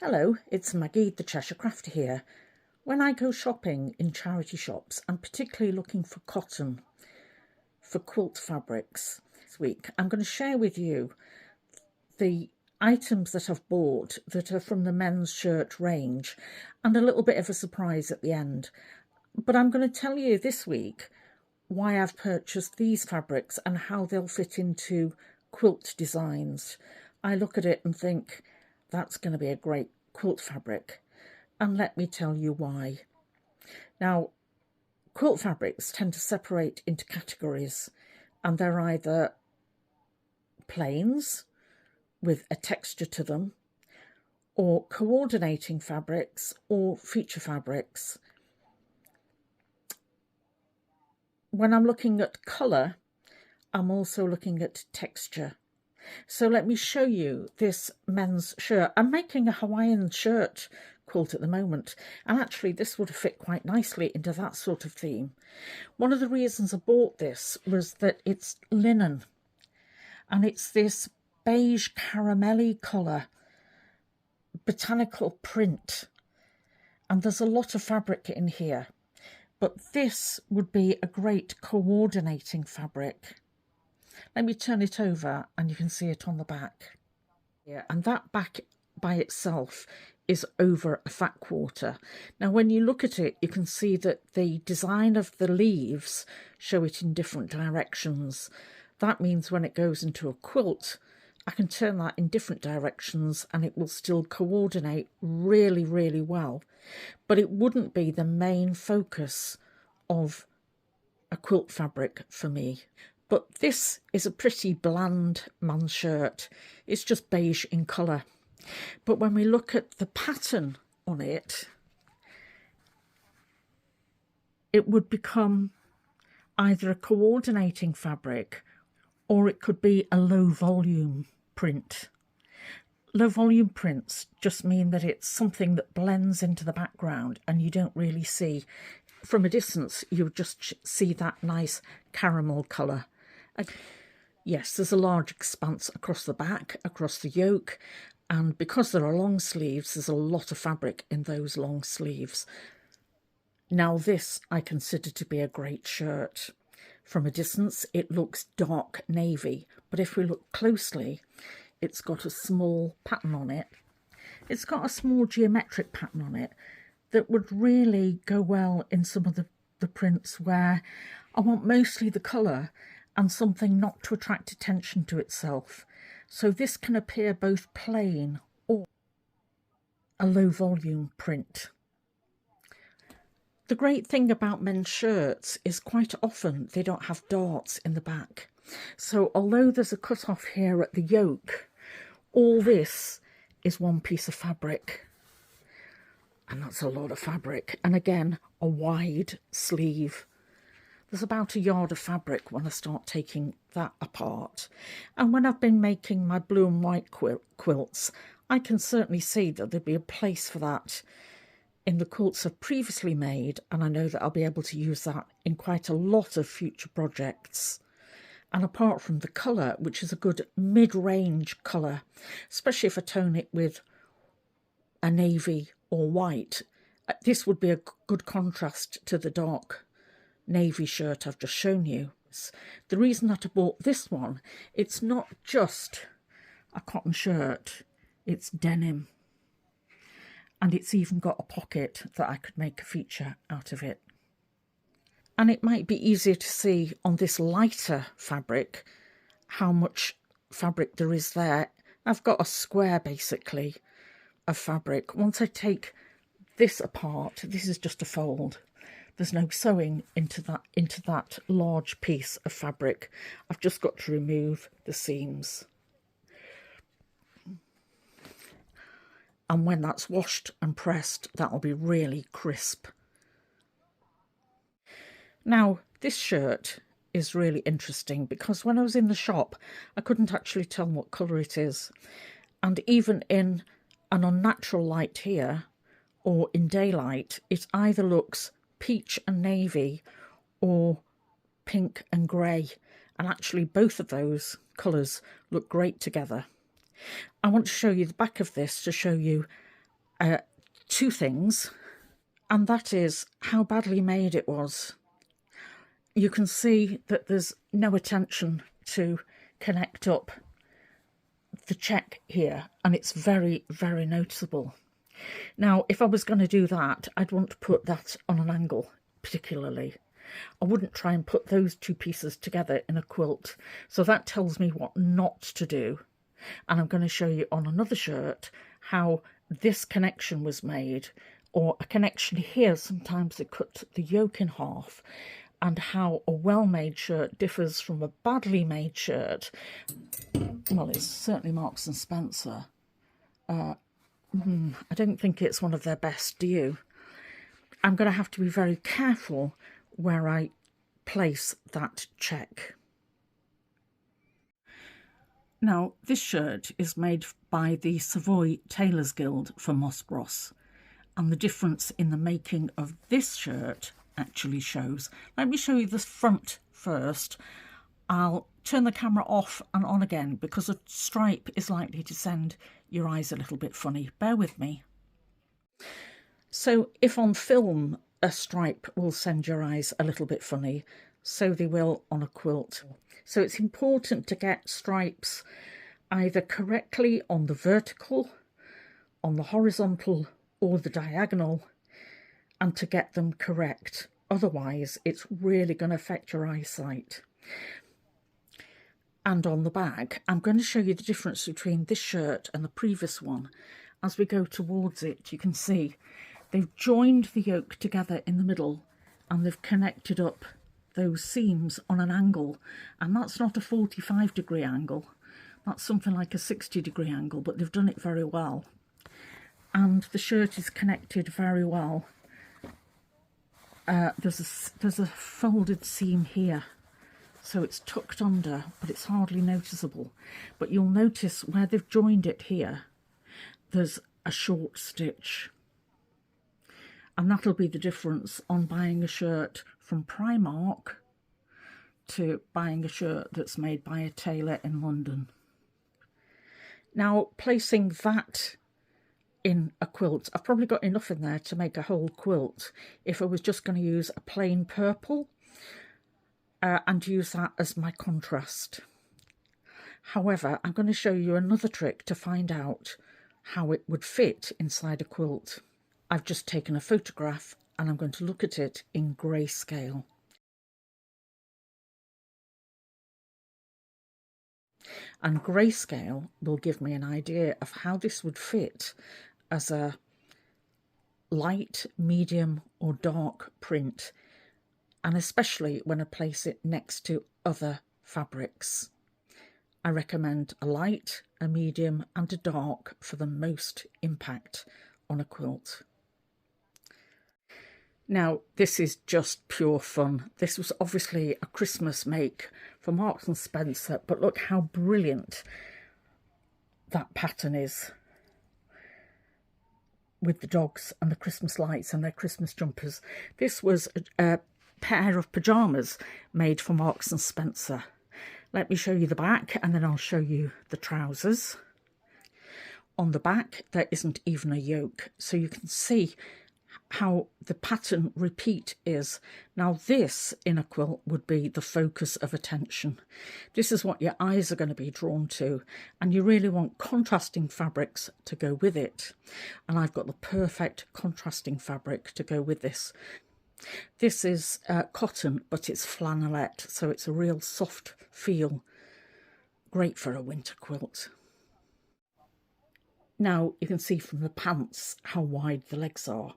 Hello, it's Maggie the Cheshire Crafter here. When I go shopping in charity shops, I'm particularly looking for cotton, for quilt fabrics. This week I'm going to share with you the items that I've bought that are from the men's shirt range and a little bit of a surprise at the end. But I'm going to tell you this week why I've purchased these fabrics and how they'll fit into quilt designs. I look at it and think, that's going to be a great quilt fabric, and let me tell you why. Now, quilt fabrics tend to separate into categories, and they're either plains with a texture to them, or coordinating fabrics, or feature fabrics. When I'm looking at colour, I'm also looking at texture. So let me show you this men's shirt. I'm making a Hawaiian shirt quilt at the moment, and actually this would fit quite nicely into that sort of theme. One of the reasons I bought this was that it's linen, and it's this beige caramelly colour, botanical print, and there's a lot of fabric in here, but this would be a great coordinating fabric. Let me turn it over and you can see it on the back. Yeah, and that back by itself is over a fat quarter. Now when you look at it, you can see that the design of the leaves show it in different directions. That means when it goes into a quilt, I can turn that in different directions and it will still coordinate really, really well. But it wouldn't be the main focus of a quilt fabric for me. But this is a pretty bland man's shirt. It's just beige in colour. But when we look at the pattern on it, it would become either a coordinating fabric or it could be a low volume print. Low volume prints just mean that it's something that blends into the background and you don't really see. From a distance, you'll just see that nice caramel colour. Yes, there's a large expanse across the back, across the yoke, and because there are long sleeves, there's a lot of fabric in those long sleeves. Now this I consider to be a great shirt. From a distance, it looks dark navy, but if we look closely, it's got a small pattern on it. It's got a small geometric pattern on it that would really go well in some of the prints where I want mostly the colour and something not to attract attention to itself. So this can appear both plain or a low volume print. The great thing about men's shirts is quite often they don't have darts in the back. So although there's a cut off here at the yoke, all this is one piece of fabric. And that's a lot of fabric. And again, a wide sleeve. There's about a yard of fabric when I start taking that apart. And when I've been making my blue and white quilts, I can certainly see that there'd be a place for that in the quilts I've previously made, and I know that I'll be able to use that in quite a lot of future projects. And apart from the colour, which is a good mid-range colour, especially if I tone it with a navy or white, this would be a good contrast to the dark navy shirt I've just shown you. The reason that I bought this one, it's not just a cotton shirt, it's denim. And it's even got a pocket that I could make a feature out of it. And it might be easier to see on this lighter fabric how much fabric there is there. I've got a square basically of fabric. Once I take this apart, this is just a fold. There's no sewing into that large piece of fabric. I've just got to remove the seams. And when that's washed and pressed, that'll be really crisp. Now, this shirt is really interesting because when I was in the shop, I couldn't actually tell what colour it is. And even in an unnatural light here, or in daylight, it either looks peach and navy or pink and grey, and actually both of those colours look great together. I want to show you the back of this to show you two things, and that is how badly made it was. You can see that there's no attention to connect up the check here, and it's very, very noticeable. Now, if I was going to do that, I'd want to put that on an angle, particularly. I wouldn't try and put those two pieces together in a quilt. So that tells me what not to do. And I'm going to show you on another shirt how this connection was made, or a connection here. Sometimes they cut the yoke in half, and how a well-made shirt differs from a badly made shirt. Well, it's certainly Marks and Spencer. I don't think it's one of their best, do you? I'm going to have to be very careful where I place that check. Now, this shirt is made by the Savoy Tailors Guild for Moss Bros, and the difference in the making of this shirt actually shows. Let me show you the front first. I'll turn the camera off and on again because a stripe is likely to send your eyes a little bit funny. Bear with me. So if on film a stripe will send your eyes a little bit funny, so they will on a quilt. So it's important to get stripes either correctly on the vertical, on the horizontal, or the diagonal, and to get them correct. Otherwise, it's really going to affect your eyesight. And on the back, I'm going to show you the difference between this shirt and the previous one. As we go towards it, you can see they've joined the yoke together in the middle, and they've connected up those seams on an angle, and that's not a 45-degree angle, that's something like a 60-degree angle, but they've done it very well. And the shirt is connected very well. There's a folded seam here, so it's tucked under, but it's hardly noticeable. But you'll notice where they've joined it here, there's a short stitch. And that'll be the difference on buying a shirt from Primark to buying a shirt that's made by a tailor in London. Now, placing that in a quilt, I've probably got enough in there to make a whole quilt if I was just going to use a plain purple and use that as my contrast. However, I'm going to show you another trick to find out how it would fit inside a quilt. I've just taken a photograph and I'm going to look at it in grayscale. And grayscale will give me an idea of how this would fit as a light, medium or dark print, and especially when I place it next to other fabrics. I recommend a light, a medium and a dark for the most impact on a quilt. Now, this is just pure fun. This was obviously a Christmas make for Marks and Spencer, but look how brilliant that pattern is with the dogs and the Christmas lights and their Christmas jumpers. This was a pair of pyjamas made for Marks and Spencer. Let me show you the back and then I'll show you the trousers. On the back, there isn't even a yoke, so you can see how the pattern repeat is. Now this in a quilt would be the focus of attention. This is what your eyes are going to be drawn to, and you really want contrasting fabrics to go with it. And I've got the perfect contrasting fabric to go with this. This is cotton, but it's flannelette, so it's a real soft feel. Great for a winter quilt. Now you can see from the pants how wide the legs are.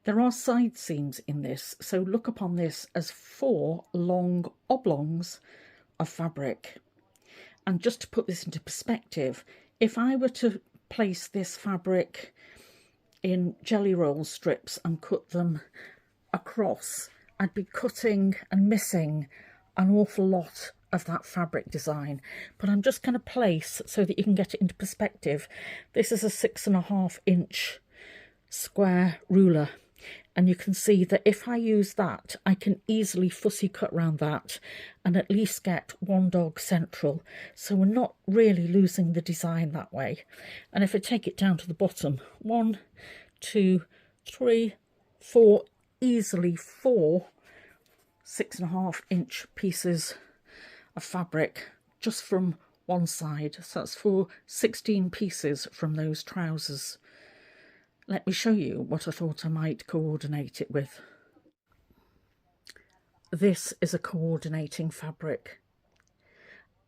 There are side seams in this, so look upon this as 4 long oblongs of fabric. And just to put this into perspective, if I were to place this fabric in jelly roll strips and cut them across, I'd be cutting and missing an awful lot of that fabric design. But I'm just going to place so that you can get it into perspective. This is a 6.5 inch square ruler, and you can see that if I use that, I can easily fussy cut around that and at least get one dog central, so we're not really losing the design that way. And if I take it down to the bottom, 1, 2, 3, 4, easily 4 6.5-inch pieces of fabric just from one side. So that's for 16 pieces from those trousers. Let me show you what I thought I might coordinate it with. This is a coordinating fabric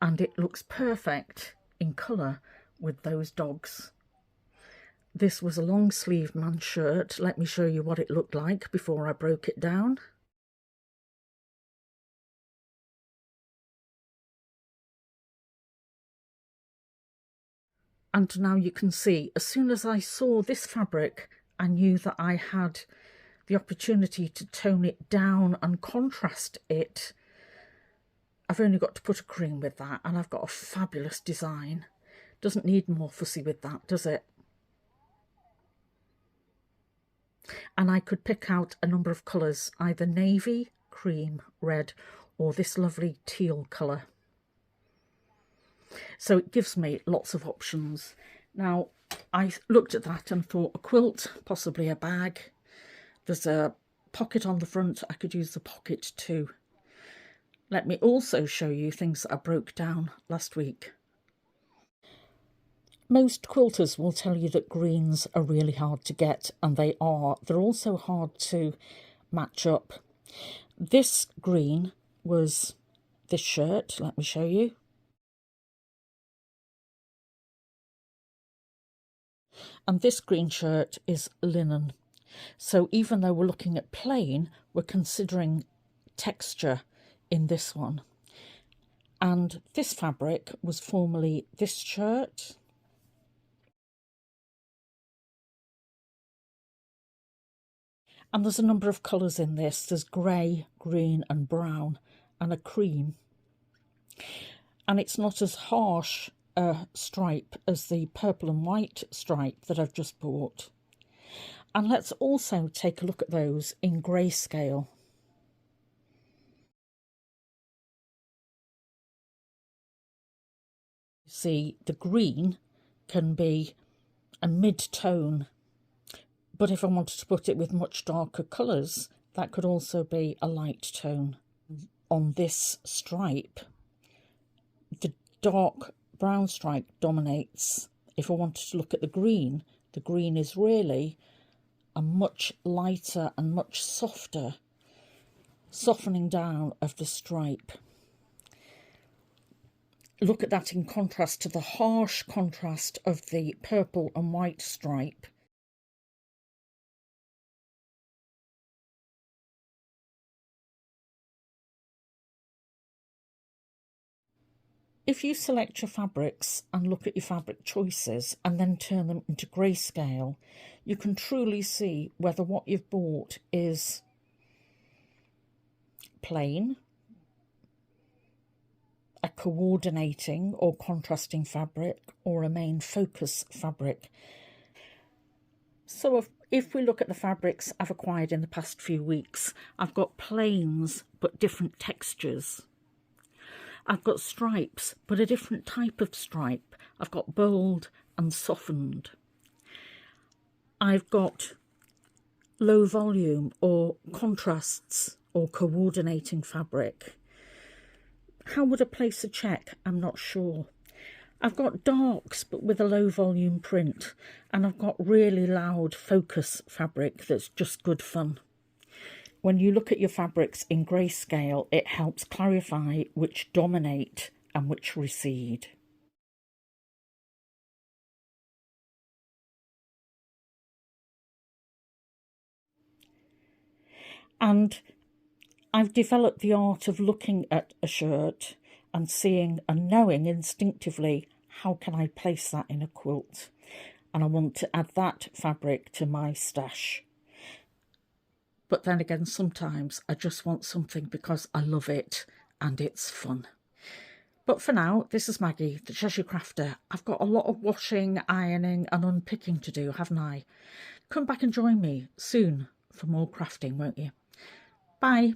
and it looks perfect in colour with those dogs. This was a long sleeve man's shirt. Let me show you what it looked like before I broke it down. And now you can see, as soon as I saw this fabric, I knew that I had the opportunity to tone it down and contrast it. I've only got to put a cream with that and I've got a fabulous design. Doesn't need more fussy with that, does it? And I could pick out a number of colours, either navy, cream, red, or this lovely teal colour. So it gives me lots of options. Now, I looked at that and thought a quilt, possibly a bag. There's a pocket on the front. I could use the pocket too. Let me also show you things that I broke down last week. Most quilters will tell you that greens are really hard to get, and they are. They're also hard to match up. This green was this shirt. Let me show you. And this green shirt is linen. So even though we're looking at plain, we're considering texture in this one. And this fabric was formerly this shirt. And there's a number of colours in this. There's grey, green and brown and a cream. And it's not as harsh a stripe as the purple and white stripe that I've just bought. And let's also take a look at those in grayscale. See, the green can be a mid-tone, but if I wanted to put it with much darker colours, that could also be a light tone. On this stripe, the dark brown stripe dominates. If I wanted to look at the green is really a much lighter and much softer softening down of the stripe. Look at that in contrast to the harsh contrast of the purple and white stripe. If you select your fabrics and look at your fabric choices and then turn them into grayscale, you can truly see whether what you've bought is plain, a coordinating or contrasting fabric, or a main focus fabric. So if we look at the fabrics I've acquired in the past few weeks, I've got plains but different textures. I've got stripes, but a different type of stripe. I've got bold and softened. I've got low volume or contrasts or coordinating fabric. How would I place a check? I'm not sure. I've got darks, but with a low volume print. And I've got really loud focus fabric that's just good fun. When you look at your fabrics in grayscale, it helps clarify which dominate and which recede. And I've developed the art of looking at a shirt and seeing and knowing instinctively how can I place that in a quilt. And I want to add that fabric to my stash. But then again, sometimes I just want something because I love it and it's fun. But for now, this is Maggie, the Cheshire Crafter. I've got a lot of washing, ironing and unpicking to do, haven't I? Come back and join me soon for more crafting, won't you? Bye.